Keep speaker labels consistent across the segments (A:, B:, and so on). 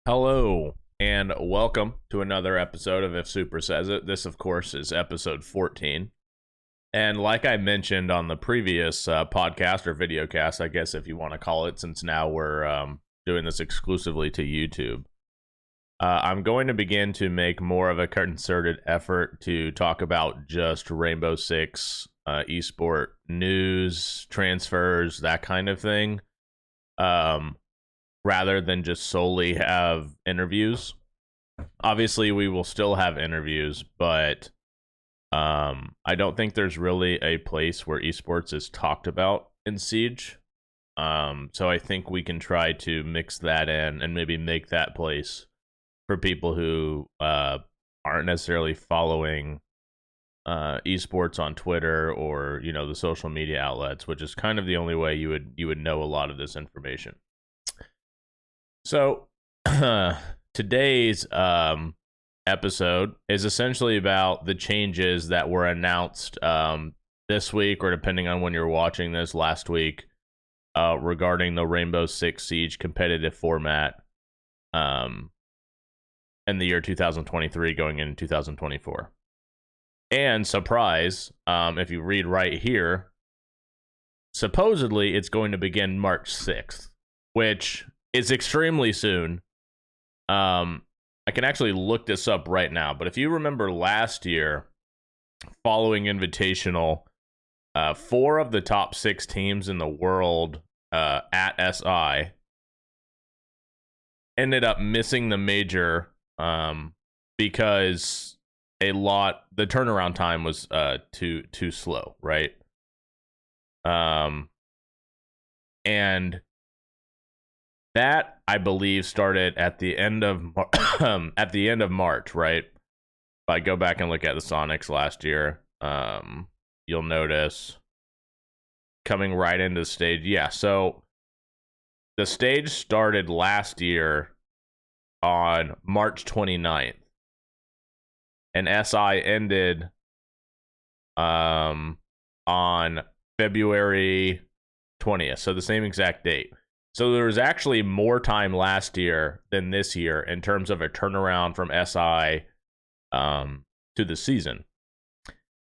A: Hello, and welcome to another episode of If Supr Says It. This, of course, is episode 14. And like I mentioned on the previous podcast or videocast, I guess if you want to call it, since now we're doing this exclusively to YouTube, I'm going to begin to make more of a concerted effort to talk about just Rainbow Six esport news, transfers, that kind of thing. Rather than just solely have interviews. Obviously, we will still have interviews, but I don't think there's really a place where esports is talked about in Siege. So I think we can try to mix that in and maybe make that place for people who aren't necessarily following esports on Twitter or, you know, the social media outlets, which is kind of the only way you would know a lot of this information. So today's episode is essentially about the changes that were announced this week, or depending on when you're watching this, last week, regarding the Rainbow Six Siege competitive format in the year 2023 going into 2024. And surprise, if you read right here, supposedly it's going to begin March 6th, which is extremely soon. I can actually look this up right now, but if you remember last year, following Invitational, 4 of the top 6 teams in the world at SI ended up missing the major because the turnaround time was too slow, right? And that, I believe, started at the end of March, right? If I go back and look at the Sonics last year, you'll notice coming right into the stage. Yeah, so the stage started last year on March 29th, and SI ended on February 20th, so the same exact date. So there was actually more time last year than this year in terms of a turnaround from SI to the season.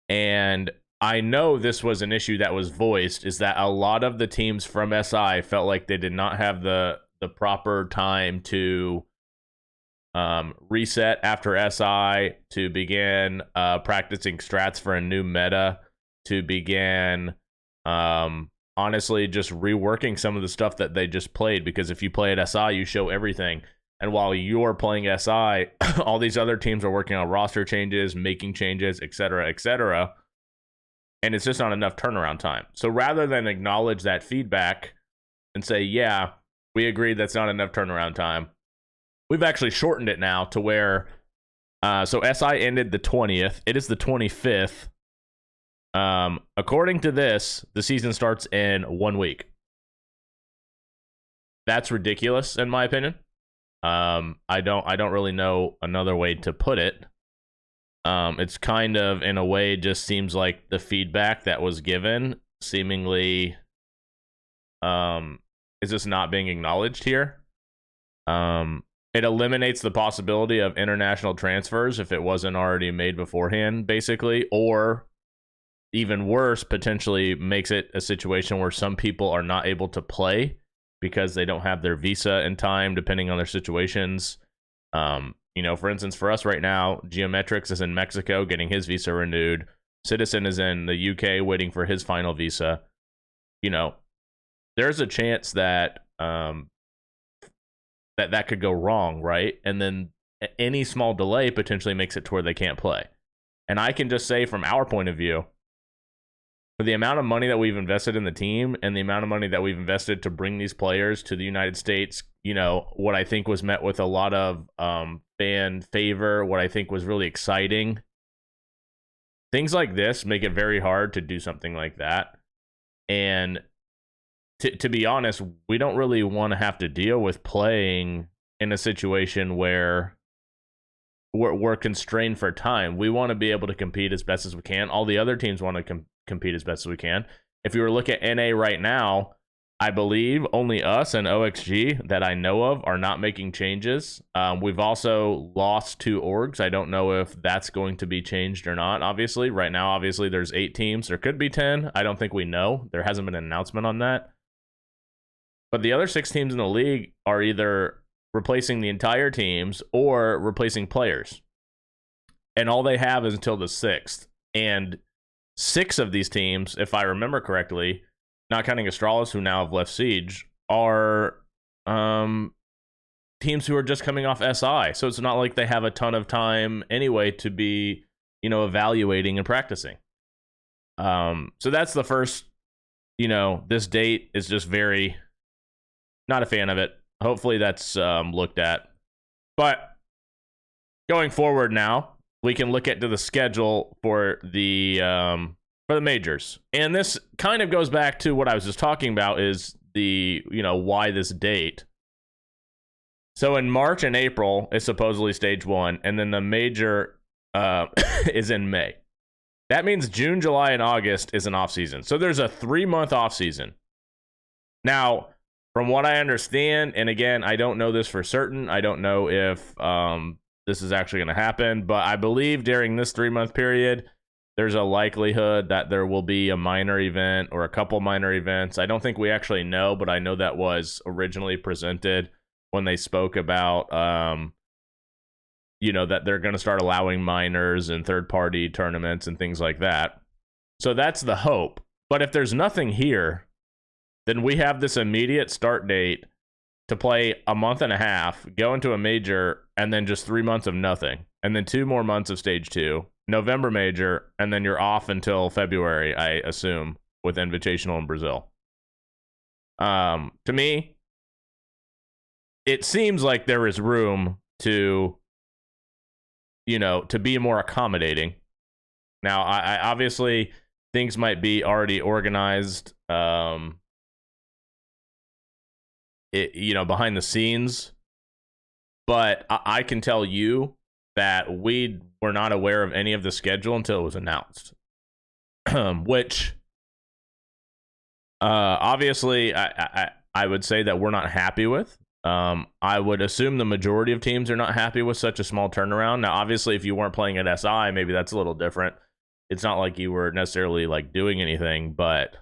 A: And I know this was an issue that was voiced, is that a lot of the teams from SI felt like they did not have the proper time to reset after SI, to begin practicing strats for a new meta, to begin honestly just reworking some of the stuff that they just played, because if you play at SI, you show everything. And while you're playing SI, all these other teams are working on roster changes, making changes, etc., etc. And it's just not enough turnaround time. So rather than acknowledge that feedback and say, yeah, we agree that's not enough turnaround time, we've actually shortened it now to where, so SI ended the 20th. It is the 25th. According to this, the season starts in 1 week. That's ridiculous, in my opinion. I don't really know another way to put it. It's kind of, in a way, just seems like the feedback that was given seemingly is just not being acknowledged here. It eliminates the possibility of international transfers if it wasn't already made beforehand, basically, or even worse, potentially makes it a situation where some people are not able to play because they don't have their visa in time, depending on their situations. You know, for instance, for us right now, Geometrics is in Mexico getting his visa renewed. Citizen is in the UK waiting for his final visa. You know, there's a chance that that could go wrong, right? And then any small delay potentially makes it to where they can't play. And I can just say, from our point of view, for the amount of money that we've invested in the team and the amount of money that we've invested to bring these players to the United States, you know, what I think was met with a lot of fan favor, what I think was really exciting. Things like this make it very hard to do something like that. And to be honest, we don't really want to have to deal with playing in a situation where we're constrained for time. We want to be able to compete as best as we can. All the other teams want to compete as best as we can. If you were to look at NA right now, I believe only us and OXG that I know of are not making changes. We've also lost 2 orgs. I don't know if that's going to be changed or not. Obviously, right now, obviously, there's 8 teams. There could be 10. I don't think we know. There hasn't been an announcement on that. But the other 6 teams in the league are either replacing the entire teams or replacing players. And all they have is until the 6th. And 6 of these teams, if I remember correctly, not counting Astralis, who now have left Siege, are teams who are just coming off SI. So it's not like they have a ton of time anyway to be, evaluating and practicing. So that's the first, this date is just very, not a fan of it. Hopefully that's looked at. But going forward now, we can look at the schedule for the majors. And this kind of goes back to what I was just talking about, is the, why this date. So in March and April is supposedly stage 1, and then the major is in May. That means June, July, and August is an off season. So there's a 3-month off season. Now, from what I understand, and again, I don't know this for certain, I don't know if this is actually going to happen, but I believe during this 3-month period, there's a likelihood that there will be a minor event or a couple minor events. I don't think we actually know, but I know that was originally presented when they spoke about, that they're going to start allowing minors and third-party tournaments and things like that. So that's the hope. But if there's nothing here, then we have this immediate start date to play a month and a half, go into a major, and then just 3 months of nothing. And then 2 more months of stage 2, November major, and then you're off until February, I assume, with Invitational in Brazil. To me, it seems like there is room to, to be more accommodating. Now, I obviously, things might be already organized, behind the scenes, but I can tell you that we were not aware of any of the schedule until it was announced. Which, obviously, I would say that we're not happy with. I would assume the majority of teams are not happy with such a small turnaround. Now, obviously, if you weren't playing at SI, maybe that's a little different. It's not like you were necessarily doing anything, but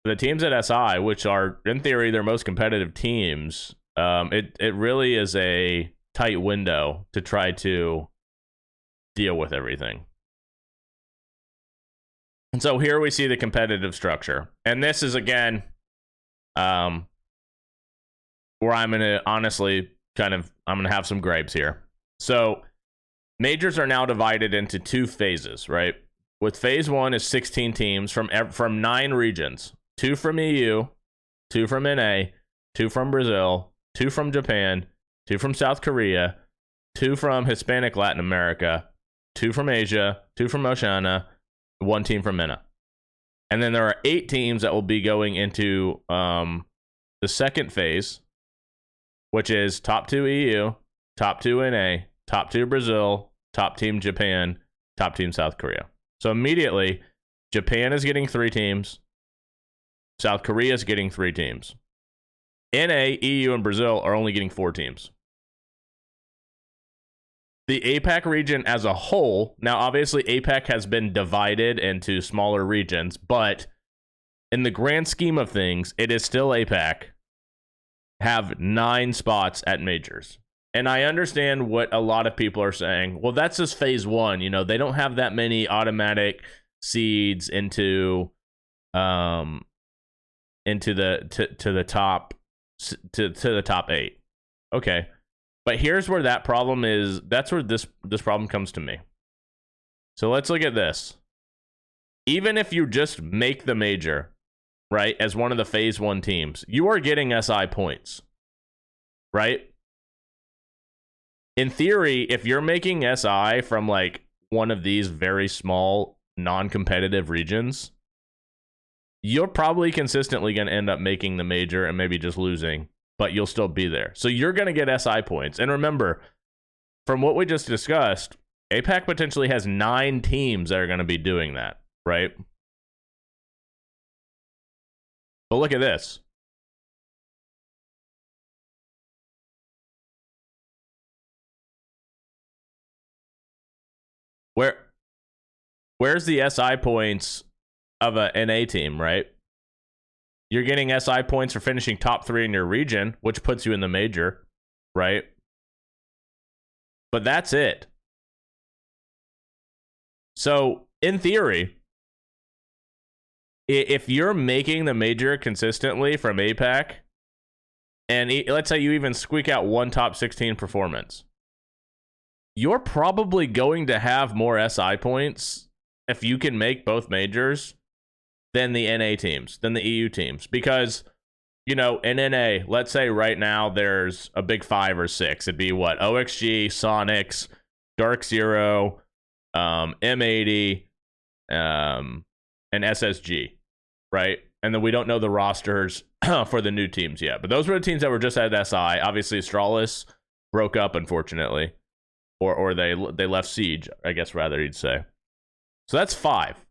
A: the teams at SI, which are in theory their most competitive teams, it really is a tight window to try to deal with everything. And so here we see the competitive structure, and this is again where I'm gonna honestly I'm gonna have some gripes here. So majors are now divided into 2 phases, right? With phase 1 is 16 teams from 9 regions. 2 from EU, 2 from NA, 2 from Brazil, 2 from Japan, 2 from South Korea, 2 from Hispanic Latin America, 2 from Asia, 2 from Oceania, 1 team from MENA. And then there are 8 teams that will be going into the second phase, which is top 2 EU, top 2 NA, top 2 Brazil, top team Japan, top team South Korea. So immediately, Japan is getting 3 teams. South Korea is getting 3 teams. NA, EU, and Brazil are only getting 4 teams. The APAC region as a whole, now obviously APAC has been divided into smaller regions, but in the grand scheme of things, it is still APAC, have 9 spots at majors. And I understand what a lot of people are saying. Well, that's just phase 1. They don't have that many automatic seeds into the top 8. Okay. But here's where that problem is. That's where this problem comes to me. So let's look at this. Even if you just make the major, right, as one of the phase 1 teams, you are getting SI points, right? In theory, if you're making SI from one of these very small non-competitive regions, you're probably consistently going to end up making the major and maybe just losing, but you'll still be there. So you're going to get SI points. And remember, from what we just discussed, APAC potentially has 9 teams that are going to be doing that, right? But look at this. where's the SI points of a NA team, right? You're getting SI points for finishing top 3 in your region, which puts you in the major, right? But that's it. So, in theory, if you're making the major consistently from APAC, and let's say you even squeak out one top 16 performance, you're probably going to have more SI points if you can make both majors than the NA teams, than the EU teams. Because, you know, in NA, let's say right now there's a big 5 or 6. It'd be what? OXG, Sonics, Dark Zero, M80, and SSG, right? And then we don't know the rosters for the new teams yet. But those were the teams that were just at SI. Obviously, Astralis broke up, unfortunately. Or they left Siege, I guess, rather, you'd say. So that's 5.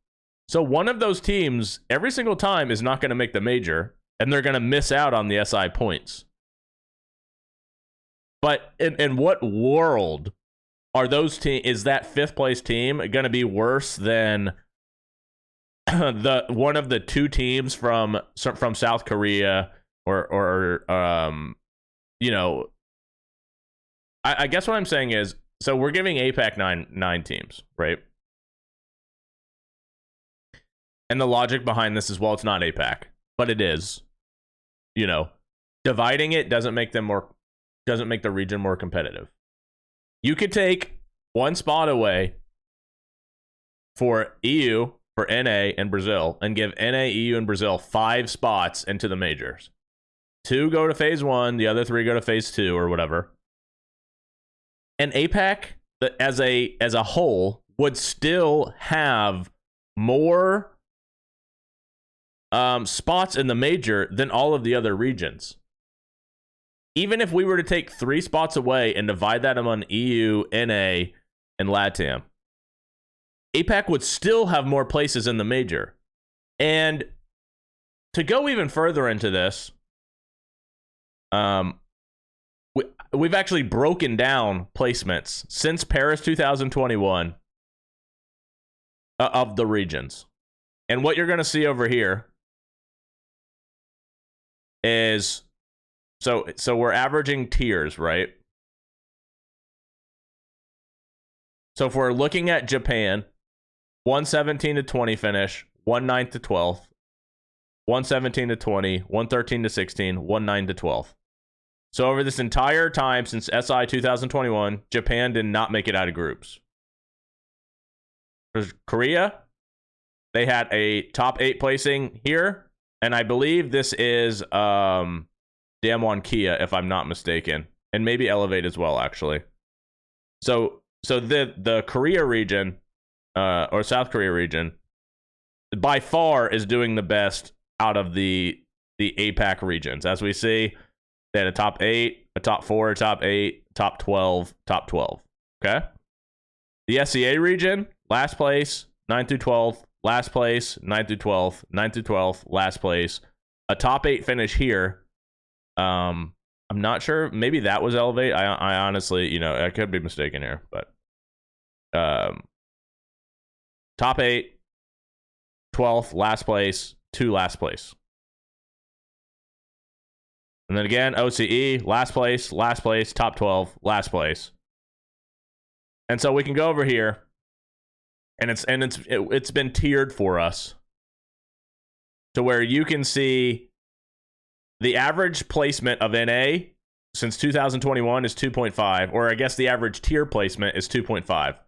A: So one of those teams, every single time, is not going to make the major, and they're going to miss out on the SI points. But in what world are those is that 5th place team going to be worse than the one of the 2 teams from South Korea or you know, I guess what I'm saying is, so we're giving APAC nine teams, right? And the logic behind this is, well, it's not APAC, but it is. You know, dividing it doesn't make the region more competitive. You could take one spot away for EU, for NA, and Brazil, and give NA, EU, and Brazil 5 spots into the majors. 2 go to phase 1, the other 3 go to phase 2, or whatever. And APAC, as a whole, would still have more spots in the major than all of the other regions. Even if we were to take 3 spots away and divide that among EU, NA, and LATAM, APAC would still have more places in the major. And to go even further into this, we've actually broken down placements since Paris 2021 of the regions. And what you're going to see over here is, so we're averaging tiers, right? So if we're looking at Japan, 117 to 20 finish, 19 to 12th, 117 to 20, 113 to 16, 19 to 12th. So over this entire time since SI 2021, Japan did not make it out of groups. There's Korea, they had a top 8 placing here, and I believe this is Damwon Kia, if I'm not mistaken, and maybe Elevate as well, actually. So the Korea region, or South Korea region, by far is doing the best out of the APAC regions. As we see, they had a top 8, a top 4, a top 8, top 12, top 12. Okay? The SEA region, last place, 9 through 12th, last place, 9 through 12th, 9 through 12th, last place. A top 8 finish here. I'm not sure. Maybe that was Elevate. I honestly, you know, I could be mistaken here, but top 8, 12th, last place, 2 last place. And then again, OCE, last place, top 12, last place. And so we can go over here, and it's been tiered for us to where you can see the average placement of NA since 2021 is 2.5, or I guess the average tier placement is 2.5.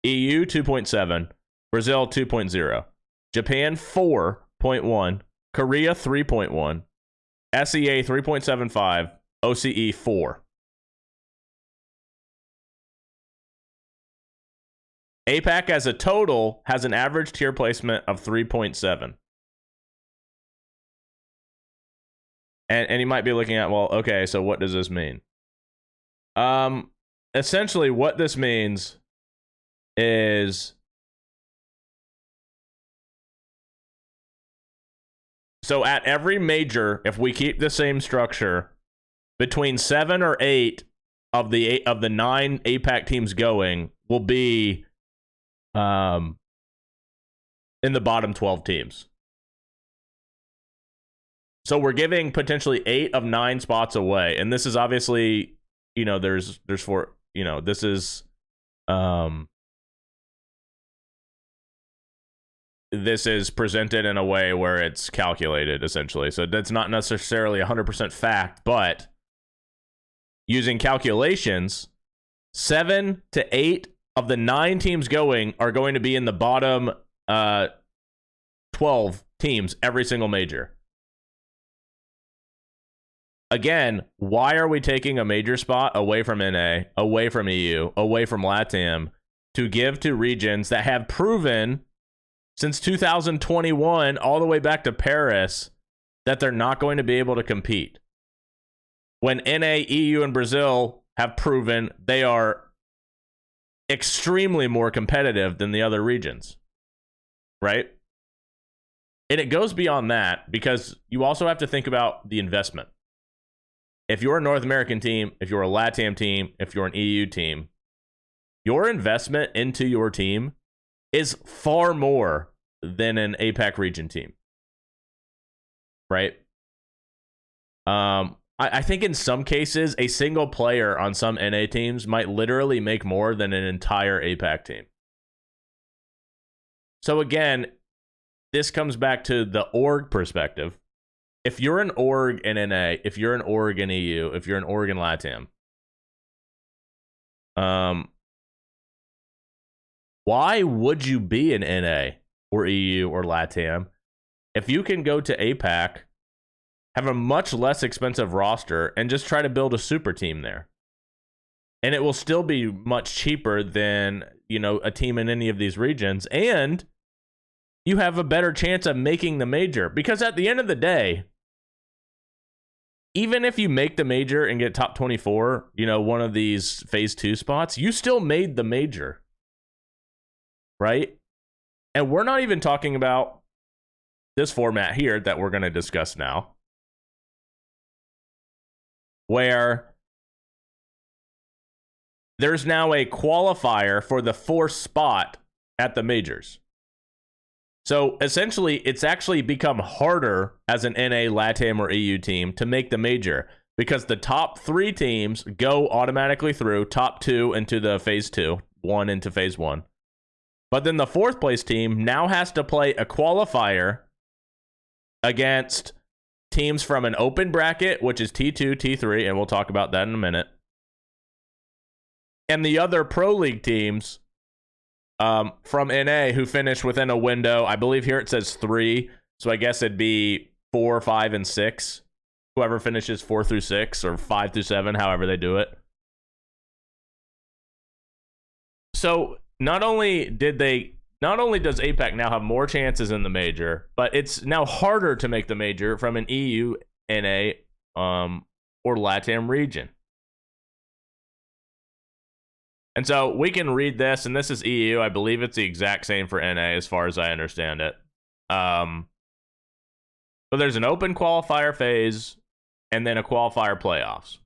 A: EU 2.7, Brazil 2.0, Japan 4.1, Korea 3.1, SEA 3.75, OCE 4. APAC as a total has an average tier placement of 3.7. And you might be looking at, well, okay, so what does this mean? Essentially what this means is, so at every major, if we keep the same structure, between 7 or 8 of the 9 APAC teams going will be in the bottom 12 teams. So we're giving potentially 8 of 9 spots away. And this is obviously, there's 4, this is presented in a way where it's calculated, essentially. So that's not necessarily 100% fact, but using calculations, 7 to 8 of the 9 teams are going to be in the bottom 12 teams every single major. Again, why are we taking a major spot away from NA, away from EU, away from LATAM to give to regions that have proven since 2021 all the way back to Paris that they're not going to be able to compete? When NA, EU, and Brazil have proven they are extremely more competitive than the other regions, right? And it goes beyond that because you also have to think about the investment. If you're a North American team, if you're a LATAM team, if you're an EU team, your investment into your team is far more than an APAC region team, right? I think in some cases, a single player on some NA teams might literally make more than an entire APAC team. So again, this comes back to the org perspective. If you're an org in NA, if you're an org in EU, if you're an org in LATAM, why would you be in NA or EU or LATAM if you can go to APAC, have a much less expensive roster, and just try to build a super team there? And it will still be much cheaper than, a team in any of these regions. And you have a better chance of making the major. Because at the end of the day, even if you make the major and get top 24, one of these phase 2 spots, you still made the major, right? And we're not even talking about this format here that we're going to discuss now, where there's now a qualifier for the 4th spot at the majors. So essentially, it's actually become harder as an NA, LATAM, or EU team to make the major because the top 3 teams go automatically through, top 2 into the phase 2, 1 into phase 1. But then the 4th place team now has to play a qualifier against teams from an open bracket, which is T2, T3, and we'll talk about that in a minute. And the other Pro League teams from NA who finish within a window. I believe here it says 3, so I guess it'd be 4, 5, and 6. Whoever finishes 4 through 6 or 5 through 7, however they do it. So not only does APAC now have more chances in the major, but it's now harder to make the major from an EU, NA, or LATAM region. And so we can read this, and this is EU. I believe it's the exact same for NA as far as I understand it. But there's an open qualifier phase and then a qualifier playoffs.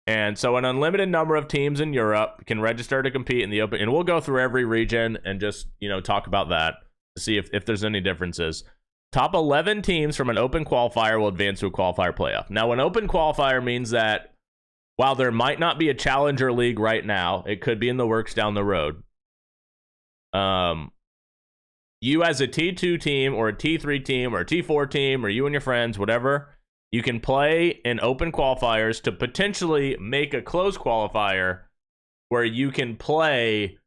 A: And so an unlimited number of teams in Europe can register to compete in the open. And we'll go through every region and just, talk about that to see if there's any differences. Top 11 teams from an open qualifier will advance to a qualifier playoff. Now, an open qualifier means that while there might not be a challenger league right now, it could be in the works down the road. You as a T2 team or a T3 team or a T4 team or you and your friends, whatever, you can play in open qualifiers to potentially make a closed qualifier where you can play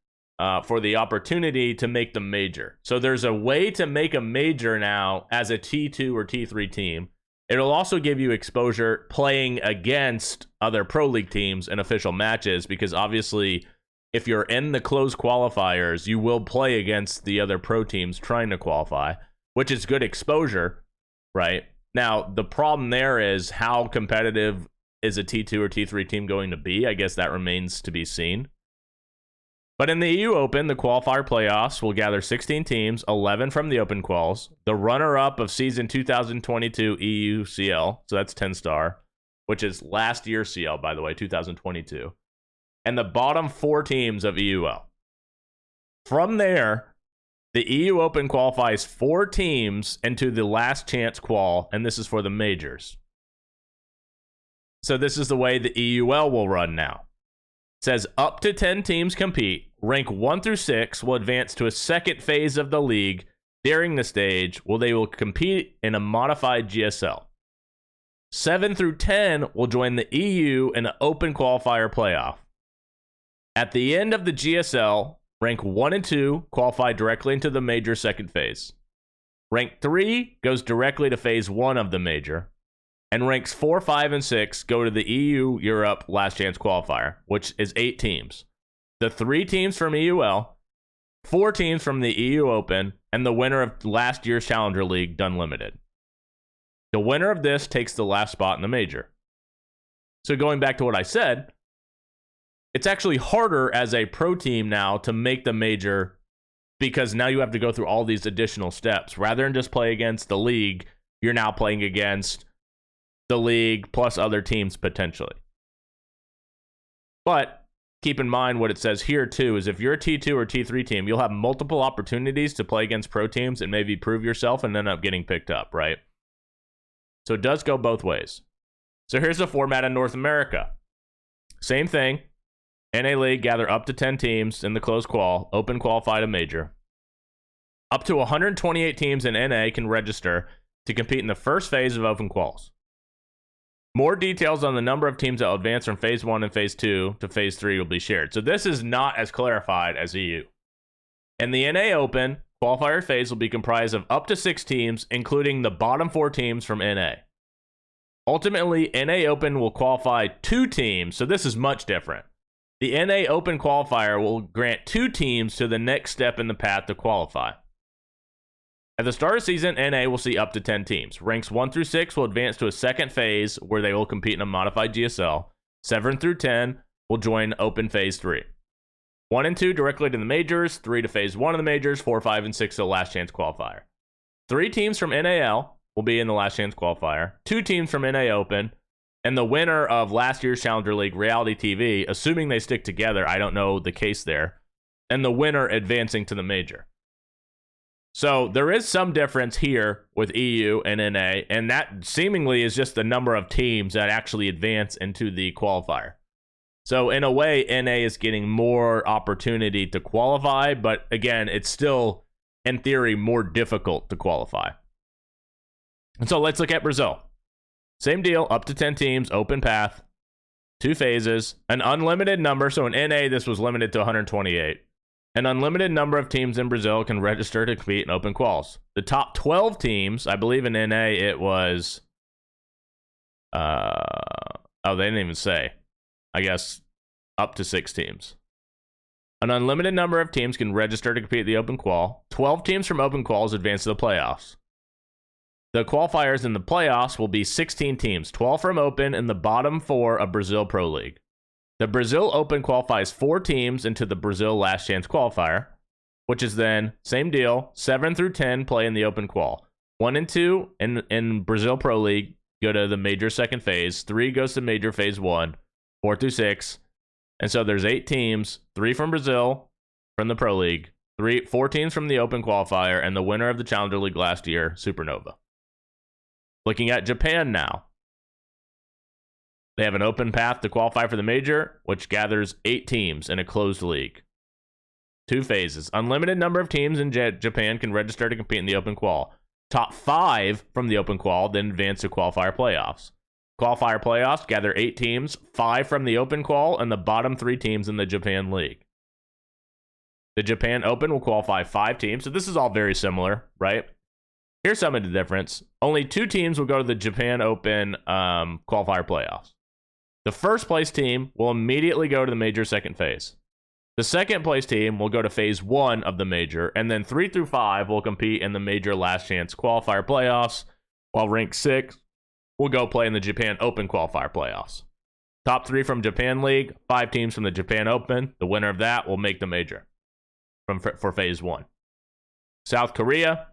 A: for the opportunity to make the major. So there's a way to make a major now as a T2 or T3 team. It'll also give you exposure playing against other Pro League teams in official matches because obviously if you're in the closed qualifiers, you will play against the other pro teams trying to qualify, which is good exposure, right? Now, the problem there is how competitive is a T2 or T3 team going to be? I guess that remains to be seen. But in the EU Open, the qualifier playoffs will gather 16 teams, 11 from the open quals. The runner-up of season 2022 EU CL, so that's 10-star, which is last year's CL, by the way, 2022. And the bottom 4 teams of EUL. From there, The EU Open qualifies 4 teams into the last chance qual, and this is for the majors. So this is the way the EUL will run now. It says up to 10 teams compete. Rank 1 through 6 will advance to a second phase of the league during the stage where they will compete in a modified GSL. 7 through 10 will join the EU in an open qualifier playoff. At the end of the GSL, rank 1 and 2 qualify directly into the major second phase. Rank 3 goes directly to phase 1 of the major. And ranks 4, 5, and 6 go to the EU Europe last chance qualifier, which is 8 teams. The 3 teams from EUL, 4 teams from the EU Open, and the winner of last year's Challenger League done limited. The winner of this takes the last spot in the major. So going back to what I said, it's actually harder as a pro team now to make the major because now you have to go through all these additional steps. Rather than just play against the league, you're now playing against the league plus other teams potentially. But keep in mind what it says here too is if you're a T2 or T3 team, you'll have multiple opportunities to play against pro teams and maybe prove yourself and end up getting picked up, right? So it does go both ways. So here's the format in North America. Same thing. NA League gather up to 10 teams in the closed qual, open qualify to major. Up to 128 teams in NA can register to compete in the first phase of open quals. More details on the number of teams that will advance from Phase 1 and Phase 2 to Phase 3 will be shared. So this is not as clarified as EU. In the NA Open, qualifier phase will be comprised of up to 6 teams, including the bottom 4 teams from NA. Ultimately, NA Open will qualify 2 teams, so this is much different. The NA Open qualifier will grant 2 teams to the next step in the path to qualify. At the start of the season, NA will see up to 10 teams. Ranks 1 through 6 will advance to a second phase where they will compete in a modified GSL. 7 through 10 will join Open Phase 3. 1 and 2 directly to the majors, 3 to Phase 1 of the majors, 4, 5, and 6 to the last chance qualifier. 3 teams from NAL will be in the last chance qualifier. 2 teams from NA Open, and the winner of last year's Challenger League Reality TV, assuming they stick together, I don't know the case there, and the winner advancing to the major. So there is some difference here with EU and NA, and that seemingly is just the number of teams that actually advance into the qualifier. So in a way, NA is getting more opportunity to qualify, but again, it's still, in theory, more difficult to qualify. And so let's look at Brazil. Same deal, up to 10 teams, open path, 2 phases, an unlimited number. So in NA, this was limited to 128. An unlimited number of teams in Brazil can register to compete in open quals. The top 12 teams, I believe in NA it was, they didn't even say. I guess up to 6 teams. An unlimited number of teams can register to compete in the open qual. 12 teams from open quals advance to the playoffs. The qualifiers in the playoffs will be 16 teams, 12 from open and the bottom 4 of Brazil Pro League. The Brazil Open qualifies 4 teams into the Brazil Last Chance qualifier, which is then, same deal, 7 through 10 play in the open qual. 1 and 2 in Brazil Pro League go to the major second phase. 3 goes to major phase 1, 4 through 6. And so there's 8 teams, 3 from Brazil from the Pro League, 4 teams from the open qualifier, and the winner of the Challenger League last year, Supernova. Looking at Japan now. They have an open path to qualify for the major, which gathers 8 teams in a closed league. 2 phases. Unlimited number of teams in Japan can register to compete in the open qual. Top 5 from the open qual then advance to qualifier playoffs. Qualifier playoffs gather 8 teams, 5 from the open qual, and the bottom 3 teams in the Japan League. The Japan Open will qualify 5 teams, so this is all very similar, right? Here's some of the difference. Only 2 teams will go to the Japan Open qualifier playoffs. The first place team will immediately go to the major second phase. The second place team will go to phase 1 of the major, and then 3 through 5 will compete in the major last chance qualifier playoffs, while rank 6 will go play in the Japan Open qualifier playoffs. Top 3 from Japan League, 5 teams from the Japan Open. The winner of that will make the major for phase 1. South Korea.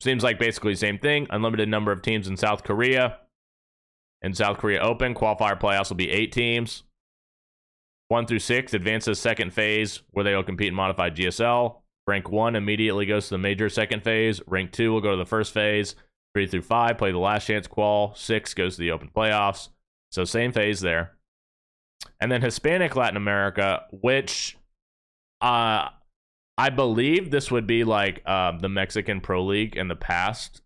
A: Seems like basically the same thing. Unlimited number of teams in South Korea. In South Korea Open, qualifier playoffs will be 8 teams. 1 through 6 advance to the second phase where they will compete in modified GSL. Rank 1 immediately goes to the major second phase. Rank 2 will go to the first phase. 3 through 5 play the last chance qual. 6 goes to the open playoffs. So same phase there. And then Hispanic Latin America, which I believe this would be like the Mexican Pro League in the past.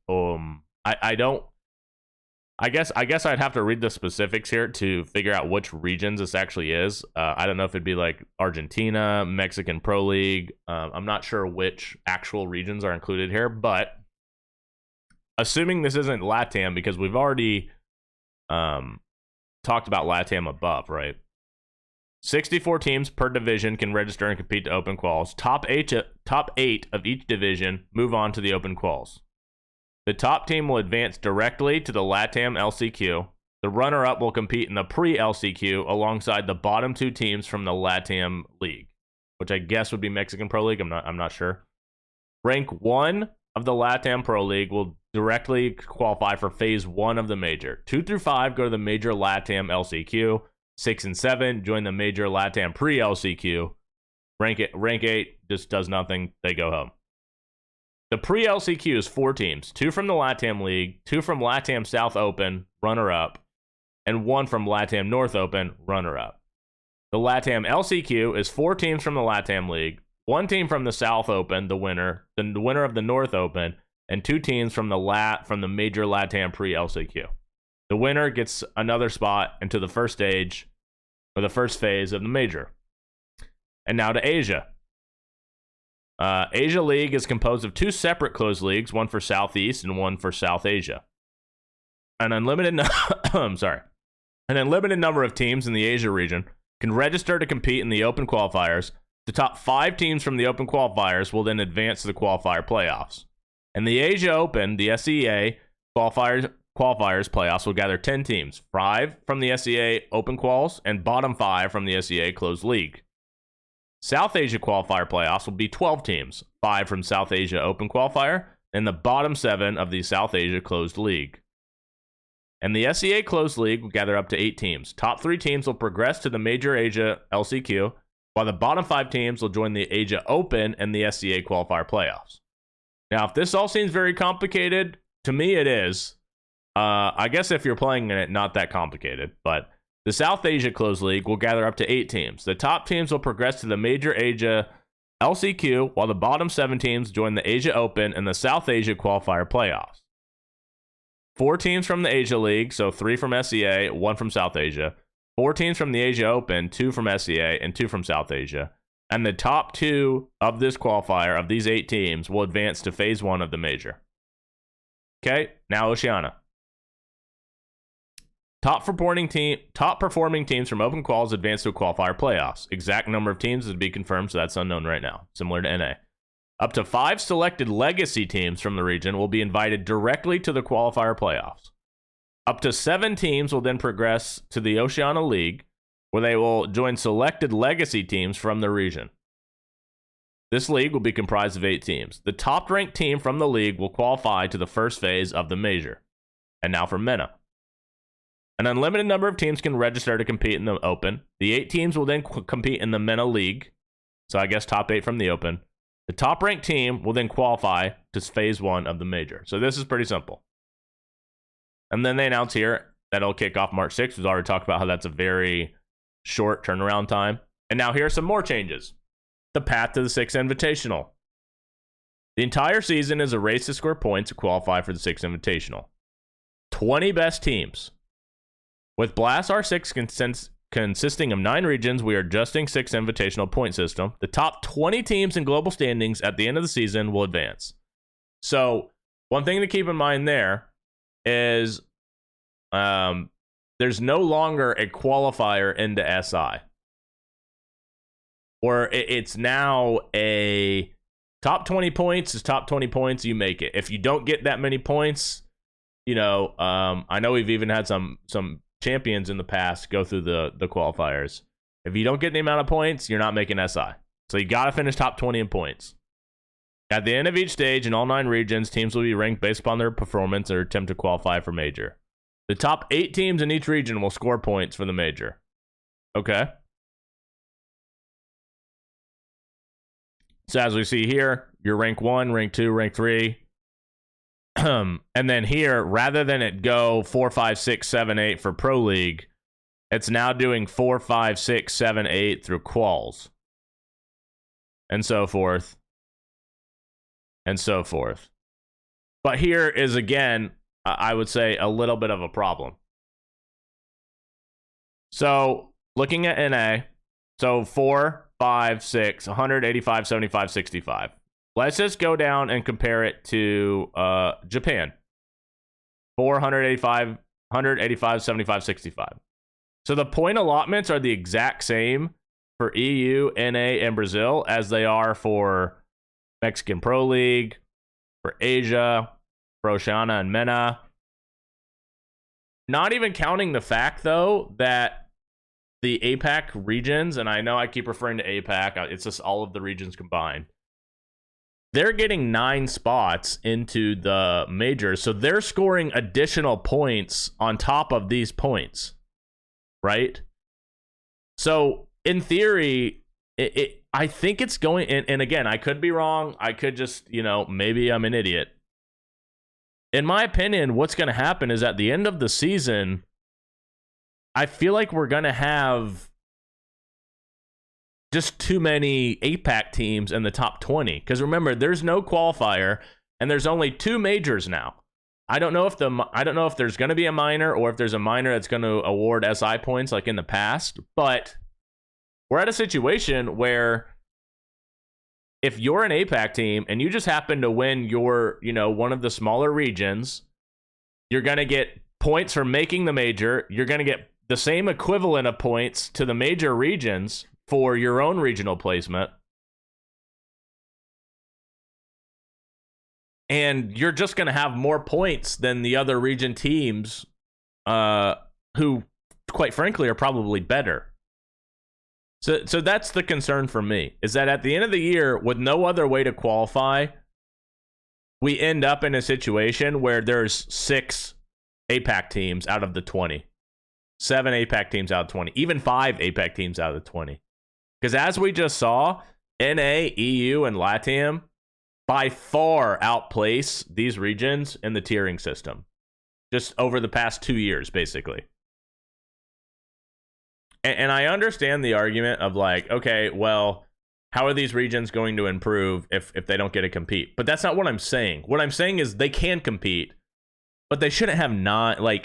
A: I guess I'd have to read the specifics here to figure out which regions this actually is. I don't know if it'd be like Argentina, Mexican Pro League. I'm not sure which actual regions are included here, but assuming this isn't LATAM, because we've already talked about LATAM above, right? 64 teams per division can register and compete to open quals. Top eight of each division move on to the open quals. The top team will advance directly to the LATAM LCQ. The runner-up will compete in the pre-LCQ alongside the bottom 2 teams from the LATAM League, which I guess would be Mexican Pro League. I'm not sure. Rank 1 of the LATAM Pro League will directly qualify for Phase 1 of the major. 2 through 5 go to the major LATAM LCQ. 6 and 7 join the major LATAM pre-LCQ. Rank 8 just does nothing. They go home. The pre-LCQ is 4 teams, 2 from the LATAM League, 2 from LATAM South Open, runner-up, and 1 from LATAM North Open, runner-up. The LATAM LCQ is 4 teams from the LATAM League, 1 team from the South Open, the winner of the North Open, and 2 teams from the major LATAM pre-LCQ. The winner gets another spot into the first stage, or the first phase of the major. And now to Asia. Asia League is composed of 2 separate closed leagues, one for Southeast and one for South Asia. An unlimited number of teams in the Asia region can register to compete in the open qualifiers. The top 5 teams from the open qualifiers will then advance to the qualifier playoffs. In the Asia Open, the SEA qualifiers playoffs will gather 10 teams, 5 from the SEA Open Quals and bottom 5 from the SEA Closed League. South Asia qualifier playoffs will be 12 teams, 5 from South Asia Open Qualifier, and the bottom 7 of the South Asia Closed League. And the SEA Closed League will gather up to 8 teams. Top 3 teams will progress to the Major Asia LCQ, while the bottom 5 teams will join the Asia Open and the SEA Qualifier playoffs. Now, if this all seems very complicated, to me it is. I guess if you're playing in it, not that complicated, but the South Asia Closed League will gather up to 8 teams. The top teams will progress to the Major Asia LCQ, while the bottom 7 teams join the Asia Open and the South Asia Qualifier playoffs. 4 teams from the Asia League, so 3 from SEA, 1 from South Asia. 4 teams from the Asia Open, 2 from SEA, and 2 from South Asia. And the top 2 of this qualifier, of these 8 teams, will advance to Phase 1 of the major. Okay, now Oceania. Top performing teams from open quals advance to qualifier playoffs. Exact number of teams is to be confirmed, so that's unknown right now, similar to NA. Up to 5 selected legacy teams from the region will be invited directly to the qualifier playoffs. Up to 7 teams will then progress to the Oceania League, where they will join selected legacy teams from the region. This league will be comprised of 8 teams. The top-ranked team from the league will qualify to the first phase of the major. And now for MENA. An unlimited number of teams can register to compete in the Open. The 8 teams will then compete in the MENA League. So I guess top 8 from the Open. The top-ranked team will then qualify to Phase 1 of the major. So this is pretty simple. And then they announce here that it'll kick off March 6th. We've already talked about how that's a very short turnaround time. And now here are some more changes. The path to the 6th Invitational. The entire season is a race to score points to qualify for the 6th Invitational. 20 best teams. With Blast R6 consisting of 9 regions, we are adjusting 6th Invitational point system. The top 20 teams in global standings at the end of the season will advance. So, one thing to keep in mind there is there's no longer a qualifier into SI. Or it's now a top 20 points is top 20 points, you make it. If you don't get that many points, I know we've even had some champions in the past go through the qualifiers. If you don't get the amount of points, you're not making SI. So you got to finish top 20 in points. At the end of each stage in all 9 regions, teams will be ranked based upon their performance or attempt to qualify for major. The top 8 teams in each region will score points for the major. Okay. So as we see here, you're rank 1, rank 2, rank 3. And then here, rather than it go 4, 5, 6, 7, 8 for Pro League, it's now doing 4, 5, 6, 7, 8 through quals. And so forth. And so forth. But here is, again, I would say a little bit of a problem. So looking at NA, so 4, 5, 6, 185, 75, 65. Let's just go down and compare it to Japan. 485, 185, 75, 65. So the point allotments are the exact same for EU, NA, and Brazil as they are for Mexican Pro League, for Asia, for Oceania and MENA. Not even counting the fact, though, that the APAC regions, and I know I keep referring to APAC, it's just all of the regions combined, they're getting 9 spots into the majors, so they're scoring additional points on top of these points, right? So, in theory, I think it's going, and again, I could be wrong, I could just, maybe I'm an idiot. In my opinion, what's going to happen is at the end of the season, I feel like we're going to have just too many APAC teams in the top 20. Because remember, there's no qualifier, and there's only 2 majors now. I don't know if there's going to be a minor, or if there's a minor that's going to award SI points like in the past. But we're at a situation where if you're an APAC team and you just happen to win your, one of the smaller regions, you're going to get points for making the major. You're going to get the same equivalent of points to the major regions for your own regional placement. And you're just going to have more points than the other region teams who, quite frankly, are probably better. So that's the concern for me, is that at the end of the year, with no other way to qualify, we end up in a situation where there's 6 APAC teams out of the 20. 7 APAC teams out of 20. Even 5 APAC teams out of the 20. Because as we just saw, NA, EU, and LATAM by far outplace these regions in the tiering system. Just over the past 2 years, basically. And I understand the argument of like, okay, well, how are these regions going to improve if they don't get to compete? But that's not what I'm saying. What I'm saying is they can compete, but they shouldn't have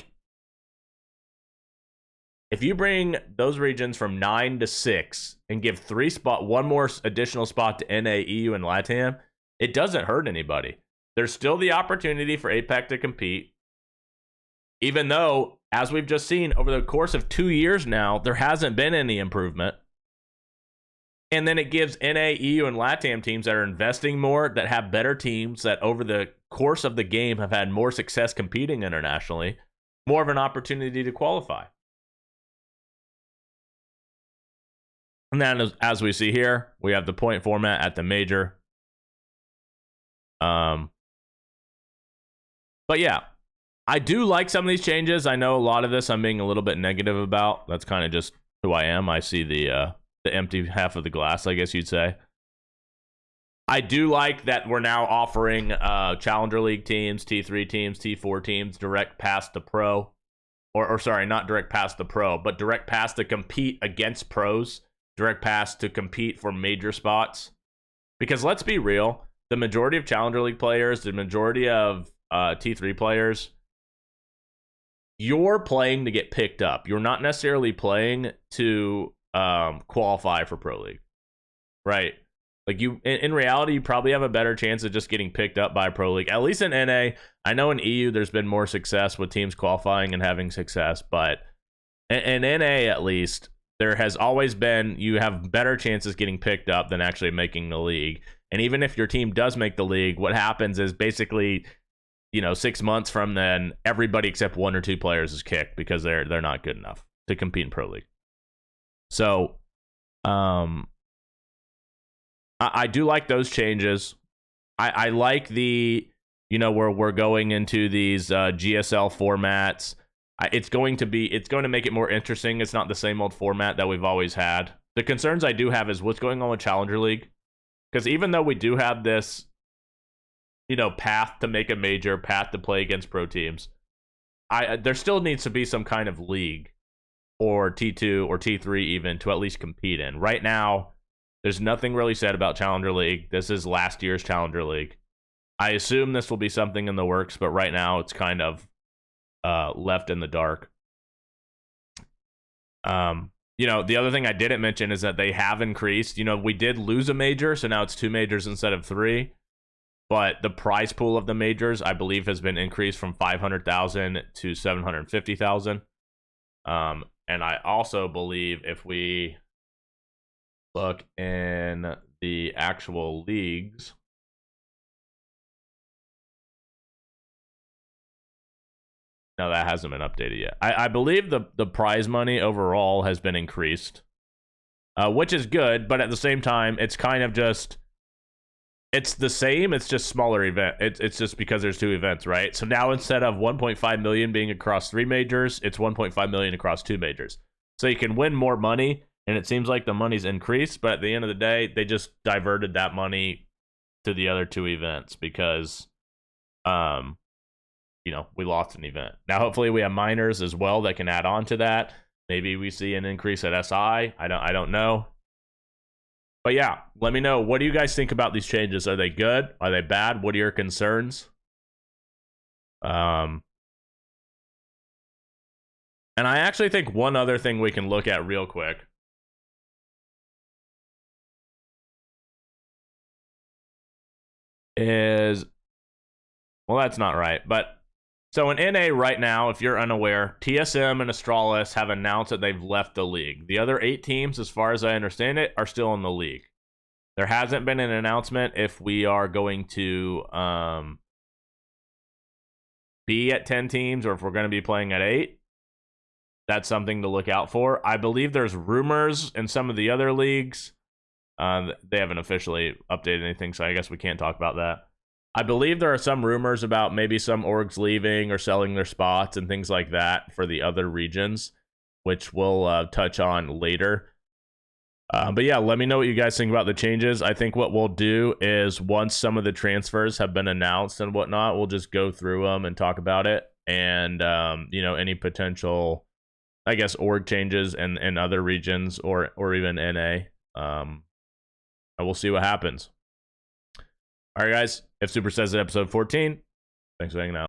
A: if you bring those regions from 9 to 6 and give 1 more additional spot to NA, EU, and LATAM, it doesn't hurt anybody. There's still the opportunity for APAC to compete, even though, as we've just seen, over the course of 2 years now, there hasn't been any improvement. And then it gives NA, EU, and LATAM teams that are investing more, that have better teams, that over the course of the game have had more success competing internationally, more of an opportunity to qualify. And then, as we see here, we have the point format at the major. But yeah, I do like some of these changes. I know a lot of this I'm being a little bit negative about. That's kind of just who I am. I see the empty half of the glass, I guess you'd say. I do like that we're now offering Challenger League teams, T3 teams, T4 teams, direct pass to pro. Or sorry, not direct pass to pro, but direct pass to compete against pros. Direct pass to compete for major spots. Because let's be real, the majority of Challenger League players, the majority of T3 players, you're playing to get picked up. You're not necessarily playing to qualify for Pro League, right? Like in reality, you probably have a better chance of just getting picked up by Pro League. At least in NA, I know in EU there's been more success with teams qualifying and having success, but in NA at least, there has always been, you have better chances getting picked up than actually making the league. And even if your team does make the league, what happens is basically, 6 months from then, everybody except 1 or 2 players is kicked because they're not good enough to compete in Pro League. So, I do like those changes. I like the, where we're going into these GSL formats. It's going to make it more interesting. It's not the same old format that we've always had. The concerns I do have is what's going on with Challenger League. Because even though we do have this, path to make a major, path to play against pro teams, there still needs to be some kind of league or T2 or T3 even to at least compete in. Right now, there's nothing really said about Challenger League. This is last year's Challenger League. I assume this will be something in the works, but right now it's kind of left in the dark. The other thing I didn't mention is that they have increased. We did lose a major, so now it's 2 majors instead of 3. But the prize pool of the majors, I believe, has been increased from 500,000 to 750,000. And I also believe if we look in the actual leagues, no, that hasn't been updated yet. I believe the prize money overall has been increased, which is good, but at the same time, it's kind of just, it's the same, it's just smaller event. It's just because there's 2 events, right? So now instead of 1.5 million being across 3 majors, it's 1.5 million across 2 majors. So you can win more money, and it seems like the money's increased, but at the end of the day, they just diverted that money to the other 2 events because, we lost an event. Now, hopefully we have minors as well that can add on to that. Maybe we see an increase at SI. I don't know. But yeah, let me know. What do you guys think about these changes? Are they good? Are they bad? What are your concerns? And I actually think one other thing we can look at real quick is, well, that's not right, but so in NA right now, if you're unaware, TSM and Astralis have announced that they've left the league. The other 8 teams, as far as I understand it, are still in the league. There hasn't been an announcement if we are going to be at 10 teams or if we're going to be playing at 8. That's something to look out for. I believe there's rumors in some of the other leagues. They haven't officially updated anything, so I guess we can't talk about that. I believe there are some rumors about maybe some orgs leaving or selling their spots and things like that for the other regions, which we'll touch on later. But yeah, let me know what you guys think about the changes. I think what we'll do is once some of the transfers have been announced and whatnot, we'll just go through them and talk about it. And, any potential, I guess, org changes in other regions or even NA. And we'll see what happens. All right, guys. If Supr says it, episode 14. Thanks for hanging out.